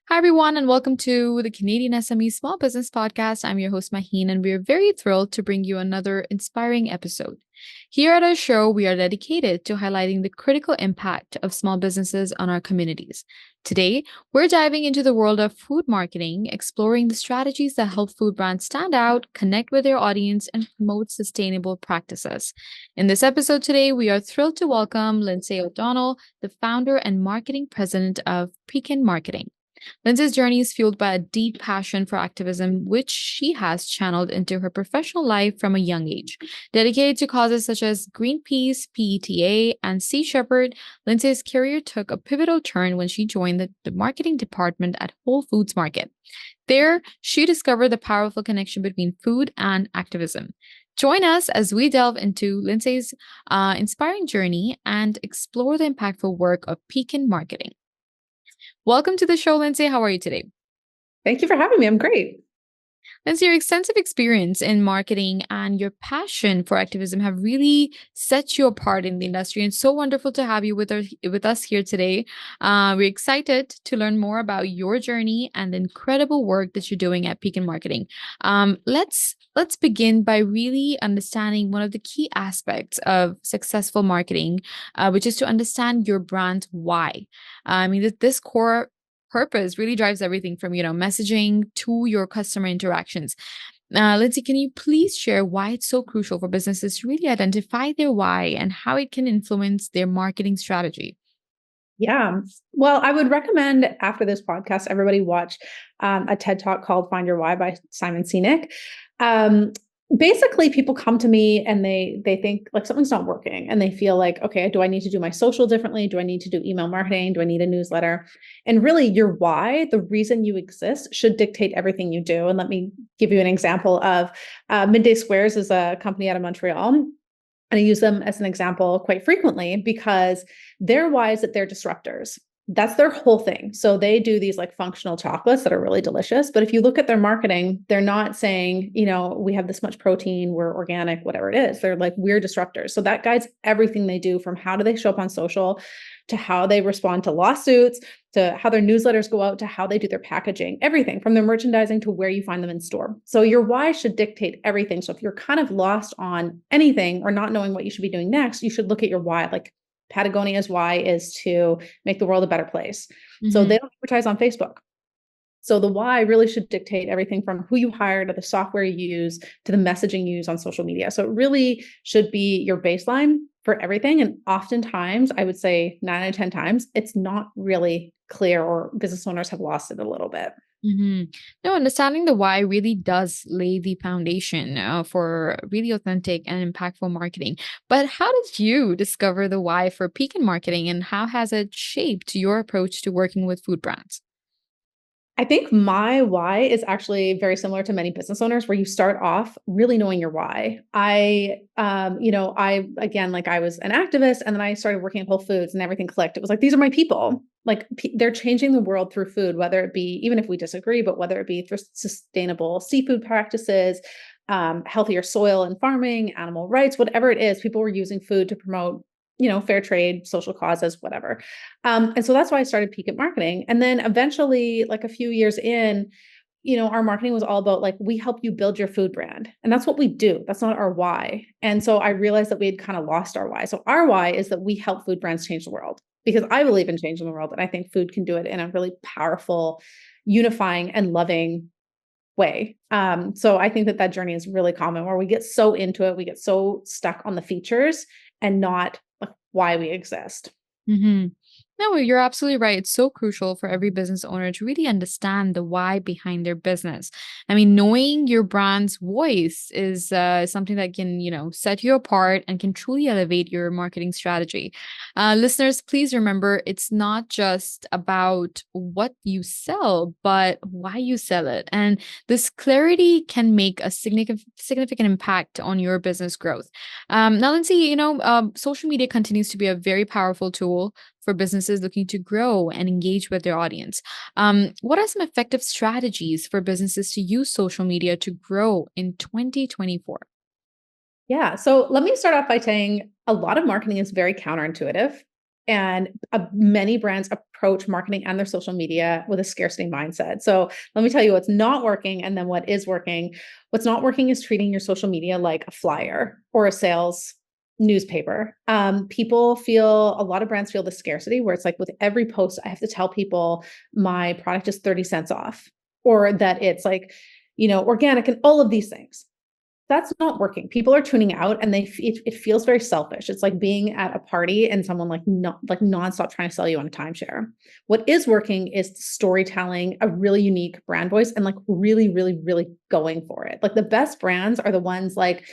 Hi, everyone, and welcome to the Canadian SME Small Business Podcast. I'm your host, Maheen, and we're very thrilled to bring you another inspiring episode. Here at our show, we are dedicated to highlighting the critical impact of small businesses on our communities. Today, we're diving into the world of food marketing, exploring the strategies that help food brands stand out, connect with their audience, and promote sustainable practices. In this episode today, we are thrilled to welcome Lindsay O'Donnell, the founder and marketing president of Piquant Marketing. Lindsay's journey is fueled by a deep passion for activism, which she has channeled into her professional life from a young age. Dedicated to causes such as Greenpeace, PETA, and Sea Shepherd, Lindsay's career took a pivotal turn when she joined the marketing department at Whole Foods Market. There, she discovered the powerful connection between food and activism. Join us as we delve into Lindsay's inspiring journey and explore the impactful work of Piquant Marketing. Welcome to the show, Lindsay. How are you today? Thank you for having me. I'm great. Lindsay, your extensive experience in marketing and your passion for activism have really set you apart in the industry. And so wonderful to have you with us here today. We're excited to learn more about your journey and the incredible work that you're doing at Piquant Marketing. Let's begin by really understanding one of the key aspects of successful marketing, which is to understand your brand's why. This core purpose really drives everything from, messaging to your customer interactions. Lindsay, can you please share why it's so crucial for businesses to really identify their why and how it can influence their marketing strategy? Yeah. Well, I would recommend after this podcast, everybody watch a TED Talk called Find Your Why by Simon Sinek. Basically, people come to me and they think like something's not working and they feel like, okay, do I need to do my social differently? Do I need to do email marketing? Do I need a newsletter? And really your why, the reason you exist, should dictate everything you do. And let me give you an example of Midday Squares is a company out of Montreal. And I use them as an example quite frequently because their why is that they're disruptors. That's their whole thing. So they do these like functional chocolates that are really delicious. But if you look at their marketing, they're not saying, we have this much protein, we're organic, whatever it is. They're like, we're disruptors. So that guides everything they do, from how do they show up on social to how they respond to lawsuits, to how their newsletters go out, to how they do their packaging, everything from their merchandising to where you find them in store. So your why should dictate everything. So if you're kind of lost on anything or not knowing what you should be doing next, you should look at your why. Like Patagonia's why is to make the world a better place. Mm-hmm. So they don't advertise on Facebook. So the why really should dictate everything from who you hire to the software you use to the messaging you use on social media. So it really should be your baseline for everything. And oftentimes, I would say 9 out of 10 times, it's not really clear, or business owners have lost it a little bit. Mm-hmm. No, understanding the why really does lay the foundation for really authentic and impactful marketing. But how did you discover the why for Piquant Marketing, and how has it shaped your approach to working with food brands? I think my why is actually very similar to many business owners, where you start off really knowing your why. I was an activist, and then I started working at Whole Foods and everything clicked. It was like, these are my people. Like they're changing the world through food, whether it be, even if we disagree, but whether it be through sustainable seafood practices, healthier soil and farming, animal rights, whatever it is, people were using food to promote fair trade, social causes, whatever. And so that's why I started Piquant Marketing. And then eventually, like a few years in, our marketing was all about like, we help you build your food brand. And that's what we do. That's not our why. And so I realized that we had kind of lost our why. So our why is that we help food brands change the world, because I believe in changing the world. And I think food can do it in a really powerful, unifying, and loving way. So I think that journey is really common, where we get so into it, we get so stuck on the features and not why we exist. Mm-hmm. No, you're absolutely right. It's so crucial for every business owner to really understand the why behind their business. I mean, knowing your brand's voice is something that can, set you apart and can truly elevate your marketing strategy. Listeners, please remember, it's not just about what you sell, but why you sell it. And this clarity can make a significant impact on your business growth. Now, Lindsay, social media continues to be a very powerful tool for businesses looking to grow and engage with their audience. What are some effective strategies for businesses to use social media to grow in 2024? Yeah. So let me start off by saying a lot of marketing is very counterintuitive. And many brands approach marketing and their social media with a scarcity mindset. So let me tell you what's not working and then what is working. What's not working is treating your social media like a flyer or a sales newspaper. A lot of brands feel the scarcity where it's like with every post, I have to tell people my product is 30 cents off, or that it's like, organic and all of these things. That's not working. People are tuning out and it feels very selfish. It's like being at a party and someone nonstop trying to sell you on a timeshare. What is working is storytelling, a really unique brand voice, and like really, really, really going for it. Like the best brands are the ones like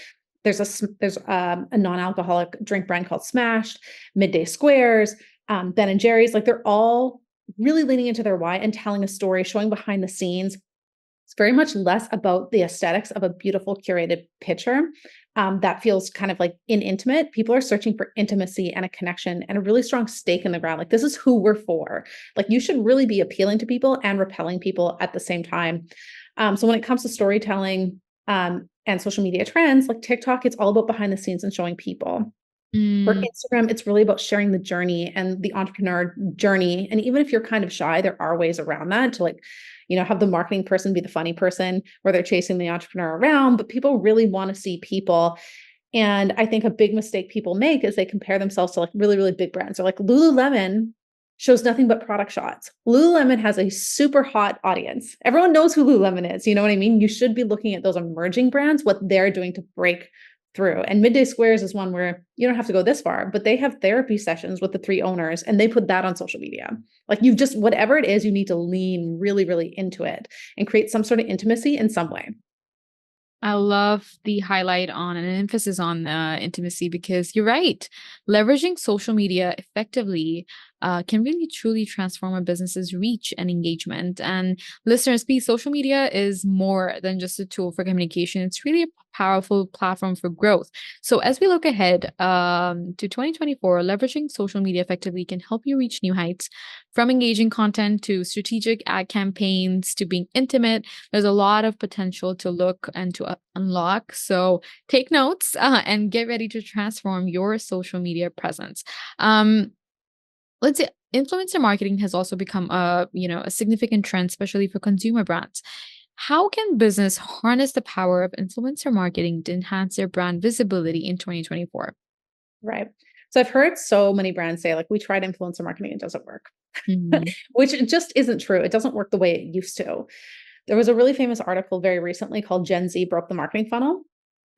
there's a non-alcoholic drink brand called Smashed, Midday Squares, Ben and Jerry's. Like they're all really leaning into their why and telling a story, showing behind the scenes. It's very much less about the aesthetics of a beautiful curated picture that feels kind of like intimate. People are searching for intimacy and a connection and a really strong stake in the ground. Like this is who we're for. Like you should really be appealing to people and repelling people at the same time. So when it comes to storytelling and social media trends, like TikTok, it's all about behind the scenes and showing people. For Instagram, it's really about sharing the journey and the entrepreneur journey. And even if you're kind of shy, there are ways around that to have the marketing person be the funny person where they're chasing the entrepreneur around, but people really want to see people. And I think a big mistake people make is they compare themselves to like really, really big brands. Or like Lululemon shows nothing but product shots. Lululemon has a super hot audience. Everyone knows who Lululemon is. You know what I mean? You should be looking at those emerging brands, what they're doing to break through. And Midday Squares is one where you don't have to go this far, but they have therapy sessions with the 3 owners and they put that on social media. Like whatever it is, you need to lean really, really into it and create some sort of intimacy in some way. I love the highlight on an emphasis on intimacy because you're right. Leveraging social media effectively can really truly transform a business's reach and engagement. And listeners, please, social media is more than just a tool for communication. It's really a powerful platform for growth. So as we look ahead to 2024, leveraging social media effectively can help you reach new heights, from engaging content to strategic ad campaigns to being intimate. There's a lot of potential to look and to unlock. So take notes and get ready to transform your social media presence. Let's say influencer marketing has also become a significant trend, especially for consumer brands. How can business harness the power of influencer marketing to enhance their brand visibility in 2024? Right. So I've heard so many brands say, like, we tried influencer marketing, it doesn't work, which just isn't true. It doesn't work the way it used to. There was a really famous article very recently called Gen Z Broke the Marketing Funnel.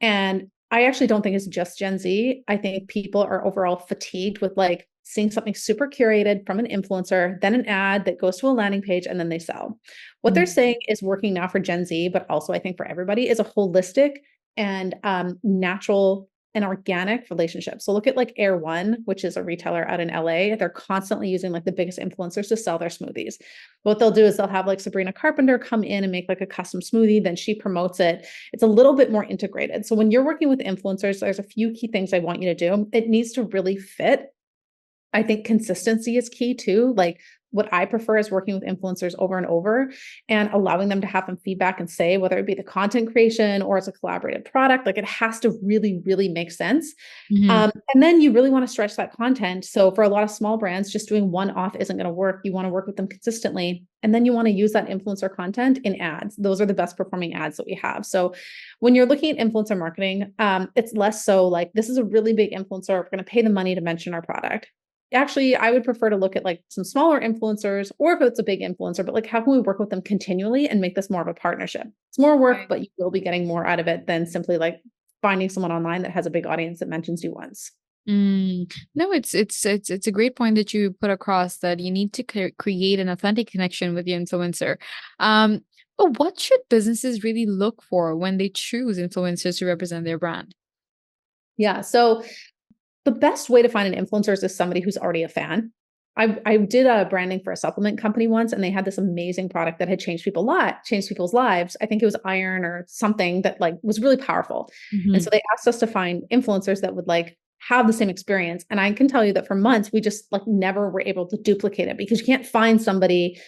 And I actually don't think it's just Gen Z. I think people are overall fatigued with like seeing something super curated from an influencer, then an ad that goes to a landing page, and then they sell. What they're saying is working now for Gen Z, but also I think for everybody, is a holistic and natural and organic relationship. So look at like Air One, which is a retailer out in LA. They're constantly using like the biggest influencers to sell their smoothies. What they'll do is they'll have like Sabrina Carpenter come in and make like a custom smoothie, then she promotes it. It's a little bit more integrated. So when you're working with influencers, there's a few key things I want you to do. It needs to really fit. I think consistency is key too. Like what I prefer is working with influencers over and over and allowing them to have them feedback and say, whether it be the content creation or it's a collaborative product, like it has to really, really make sense. And then you really want to stretch that content. So for a lot of small brands, just doing one off isn't going to work. You want to work with them consistently. And then you want to use that influencer content in ads. Those are the best performing ads that we have. So when you're looking at influencer marketing, it's less so like, this is a really big influencer. We're going to pay the money to mention our product. Actually, I would prefer to look at like some smaller influencers, or if it's a big influencer, but like how can we work with them continually and make this more of a partnership? It's more work, but you will be getting more out of it than simply like finding someone online that has a big audience that mentions you once. No, it's a great point that you put across, that you need to create an authentic connection with your influencer. But what should businesses really look for when they choose influencers to represent their brand? Yeah. So the best way to find an influencer is somebody who's already a fan. I did a branding for a supplement company once, and they had this amazing product that had changed people's lives. I think it was iron or something that like was really powerful. And so they asked us to find influencers that would like have the same experience. And I can tell you that for months, we just like never were able to duplicate it because you can't find somebody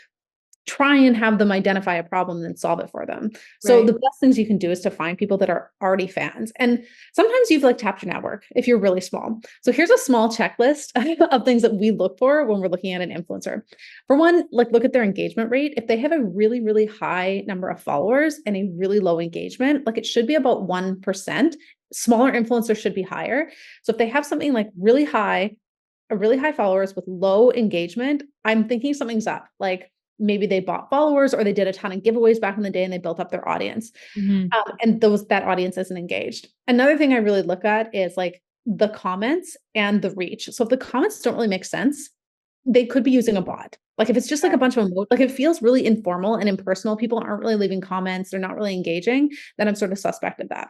try and have them identify a problem and then solve it for them. So Right. the best things you can do is to find people that are already fans. And sometimes you've like tapped your network if you're really small. So here's a small checklist of things that we look for when we're looking at an influencer. For one, like look at their engagement rate. If they have a really, really high number of followers and a really low engagement, like it should be about 1%. Smaller influencers should be higher. So if they have something like really high, a really high followers with low engagement, I'm thinking something's up. Like maybe they bought followers or they did a ton of giveaways back in the day and they built up their audience. Mhm. And that audience isn't engaged. Another thing I really look at is like the comments and the reach. So if the comments don't really make sense, they could be using a bot. Like if it's just like a bunch of like it feels really informal and impersonal, people aren't really leaving comments, they're not really engaging, then I'm sort of suspect of that.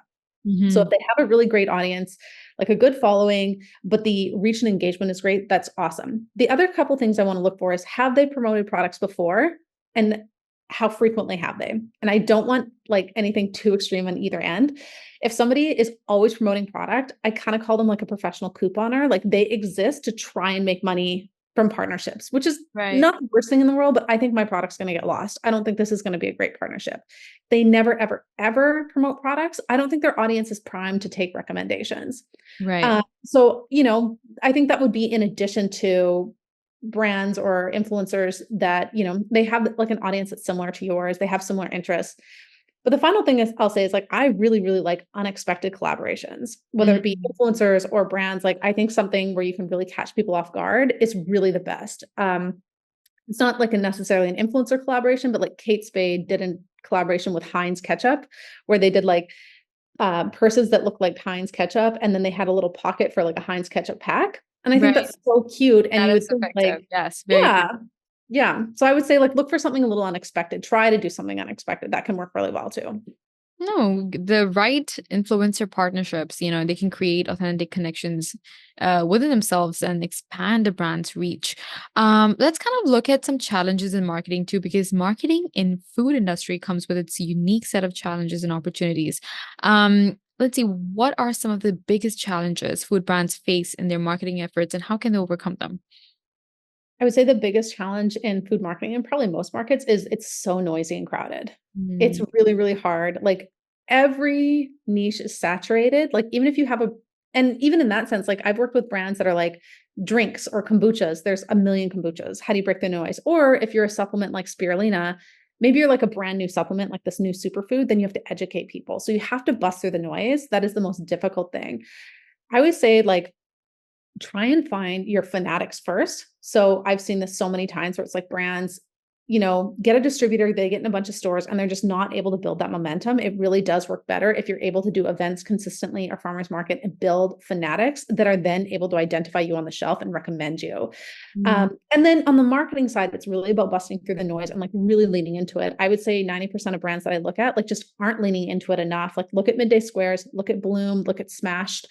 So if Mhm. they have a really great audience, like a good following, but the reach and engagement is great, that's awesome. The other couple things I want to look for is have they promoted products before and how frequently have they? And I don't want like anything too extreme on either end. If somebody is always promoting product, I kind of call them like a professional couponer. Like they exist to try and make money from partnerships, which is Right. not the worst thing in the world, but I think my product's going to get lost. I don't think this is going to be a great partnership. They never, ever, ever promote products. I don't think their audience is primed to take recommendations. Right. So, I think that would be in addition to brands or influencers that, they have like an audience that's similar to yours. They have similar interests. But the final thing is I'll say is like, I really, really like unexpected collaborations, whether it be Mhm. influencers or brands. Like I think something where you can really catch people off guard is really the best. It's not like a necessarily an influencer collaboration, but like Kate Spade did a collaboration with Heinz ketchup, where they did like purses that looked like Heinz ketchup, and then they had a little pocket for like a Heinz ketchup pack. And I think Right. that's so cute. And That you would is think effective. like, Yes, very yeah, good. yeah. So I would say like look for something a little unexpected. Try to do something unexpected. That can work really well too. No, the right influencer partnerships, they can create authentic connections within themselves and expand the brand's reach. Let's kind of look at some challenges in marketing too, because marketing in food industry comes with its unique set of challenges and opportunities. Let's see, what are some of the biggest challenges food brands face in their marketing efforts and how can they overcome them? I would say the biggest challenge in food marketing and probably most markets is it's so noisy and crowded. It's Mm, really, really hard. Like every niche is saturated. Like even if you have and even in that sense, like I've worked with brands that are like drinks or kombuchas. There's a million kombuchas. How do you break the noise? Or if you're a supplement like spirulina, maybe you're like a brand new supplement, like this new superfood, then you have to educate people. So you have to bust through the noise. That is the most difficult thing. I always say like try and find your fanatics first. So I've seen this so many times where it's like brands, get a distributor, they get in a bunch of stores and they're just not able to build that momentum. It really does work better if you're able to do events consistently or farmers market and build fanatics that are then able to identify you on the shelf and recommend you. mm, And then on the marketing side, it's really about busting through the noise and like really leaning into it. I would say 90% of brands that I look at like just aren't leaning into it enough. Like look at Midday Squares, look at Bloom, look at Smashed,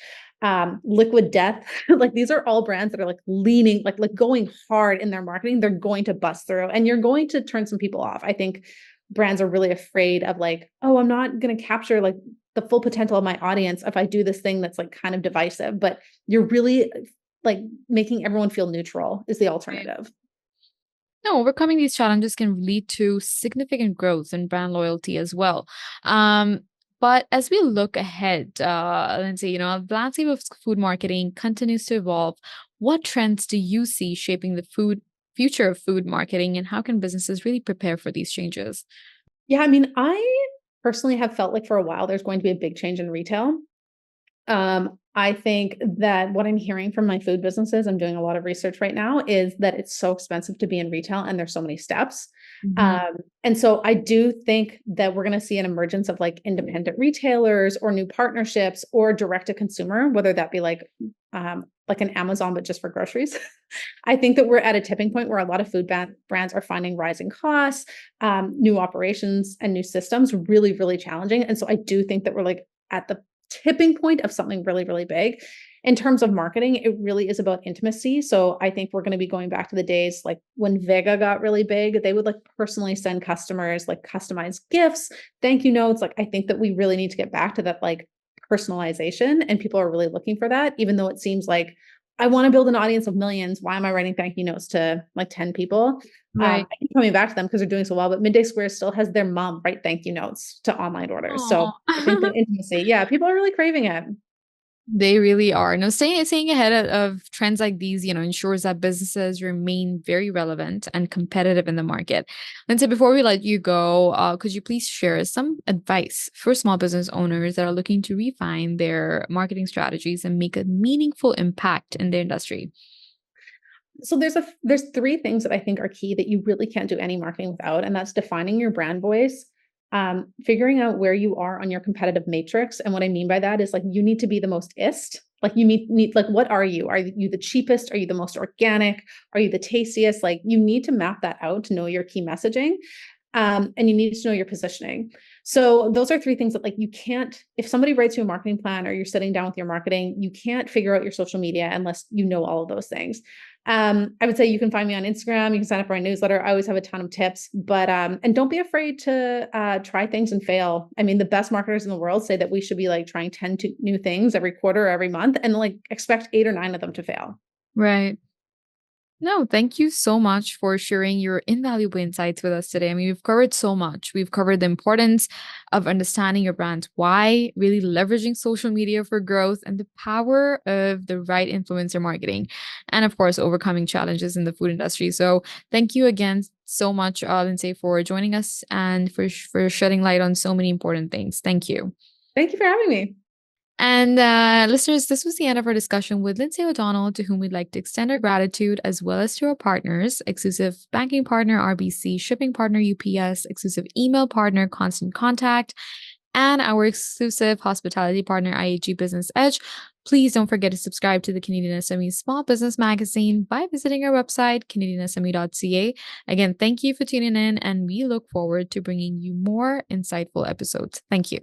Liquid Death. Like these are all brands that are like leaning, like going hard in their marketing. They're going to bust through and you're going to turn some people off. I think brands are really afraid of like, oh, I'm not going to capture like the full potential of my audience if I do this thing that's like kind of divisive, but you're really like making everyone feel neutral is the right. alternative. No, overcoming these challenges can lead to significant growth and brand loyalty as well. Um, but as we look ahead, Lindsay, the landscape of food marketing continues to evolve. What trends do you see shaping the food future of food marketing, and how can businesses really prepare for these changes? Yeah, I mean, I personally have felt like for a while there's going to be a big change in retail. I think that what I'm hearing from my food businesses, I'm doing a lot of research right now, is that it's so expensive to be in retail and there's so many steps. Mhm. And so I do think that we're going to see an emergence of like independent retailers or new partnerships or direct to consumer, whether that be like an Amazon, but just for groceries. I think that we're at a tipping point where a lot of food brands are finding rising costs, new operations and new systems really, really challenging. And so I do think that we're like at the tipping point of something really, really big. In terms of marketing, it really is about intimacy. So I think we're going to be going back to the days like when Vega got really big, they would like personally send customers like customized gifts, thank you notes. Like I think that we really need to get back to that like personalization and people are really looking for that, even though it seems like I want to build an audience of millions. Why am I writing thank you notes to like 10 people? I Right. keep coming back to them because they're doing so well, but Midday Square still has their mom write thank you notes to online orders. So I think the Aw. intimacy, yeah, people are really craving it. They really are. No, staying ahead of trends like these, ensures that businesses remain very relevant and competitive in the market. And so before we let you go, could you please share some advice for small business owners that are looking to refine their marketing strategies and make a meaningful impact in their industry? So there's three things that I think are key that you really can't do any marketing without, and that's defining your brand voice, figuring out where you are on your competitive matrix. And what I mean by that is like you need to be the most ist. Like you need like what are you? Are you the cheapest? Are you the most organic? Are you the tastiest? Like you need to map that out to know your key messaging. And you need to know your positioning. So those are three things that like you can't, if somebody writes you a marketing plan or you're sitting down with your marketing, you can't figure out your social media unless you know all of those things. I would say you can find me on Instagram. You can sign up for my newsletter. I always have a ton of tips, but and don't be afraid to try things and fail. I mean, the best marketers in the world say that we should be like trying 10 new things every quarter, or every month, and like expect 8 or 9 of them to fail. Right. No, thank you so much for sharing your invaluable insights with us today. I mean, we've covered so much. We've covered the importance of understanding your brand's why, really leveraging social media for growth, and the power of the right influencer marketing. And of course, overcoming challenges in the food industry. So, thank you again so much, Lindsay, for joining us and for shedding light on so many important things. Thank you. Thank you for having me. And listeners, this was the end of our discussion with Lindsay O'Donnell, to whom we'd like to extend our gratitude, as well as to our partners: exclusive banking partner RBC, shipping partner UPS, exclusive email partner Constant Contact, and our exclusive hospitality partner IAG Business Edge. Please don't forget to subscribe to the Canadian SME Small Business Magazine by visiting our website, canadiansme.ca. Again, thank you for tuning in, and we look forward to bringing you more insightful episodes. Thank you.